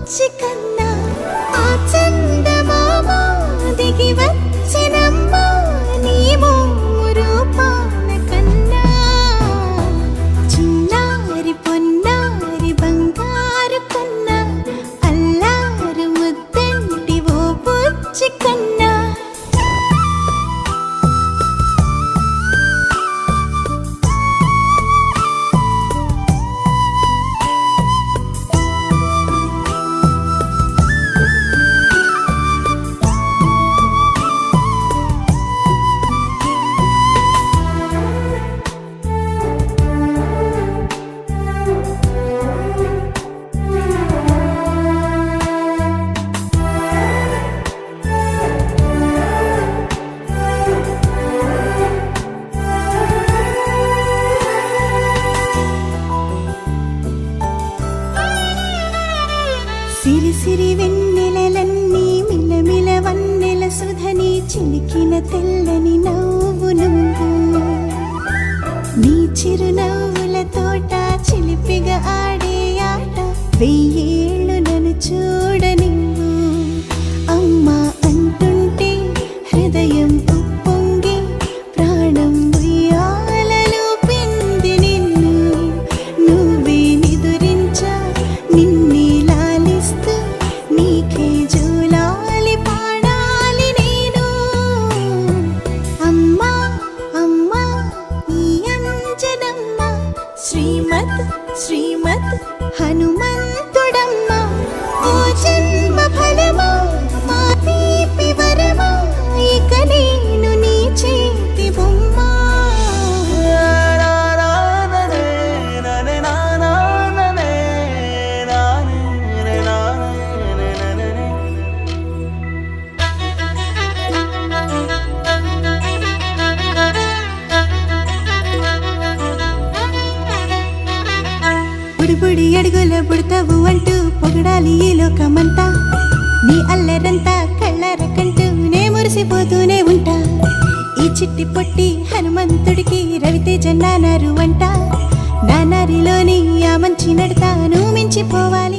బుచ్చి కన్నా ఆ చందమామ దిగి వచ్చినమ్మ నీ రూపాల కన్నా చిన్నారి పొన్నారి బంగారు కన్నా అల్లారు ముద్దంటి ఓ బుచ్చి కన్నా సిరి సిరి వెన్నెలలన్నీ మిలమిల వన్నెల సుధని చిలికిన తెల్లని నవ్వు నువ్వు నీ చిరునవ్వుల తోట చిలిపిగా ఆడే ఆట వెయ్యేళ్ళు నన్ను చూడనివ్వు అమ్మా అంటుంటే హృదయం ఉప్పొంగి ప్రాణం ఉయ్యాలలో పిండి నిన్ను నువ్వే నిదురించా నిన్నే నీకే జూలాలి పాడాలి నేను అమ్మా అమ్మా ఈ అంజనమ్మ శ్రీమత్ శ్రీమత్ హనుమంతుడమ్మ ఓ జన్మ ఫలమా మా తీపి వరమా ఇక నేను నీ చేతి బొమ్మ బుడి అడుగుల బుడతావు అంటూ పొగడాలి ఈ లోకమంతా నీ అల్లరంతా కళ్ళారకంటూ నే మురిసిపోతూనే ఉంటా ఈ చిట్టి పొట్టి హనుమంతుడికి రవితేజ నానారు అంట నానారిలోని ఆ మంచి నడతాను మించిపోవాలి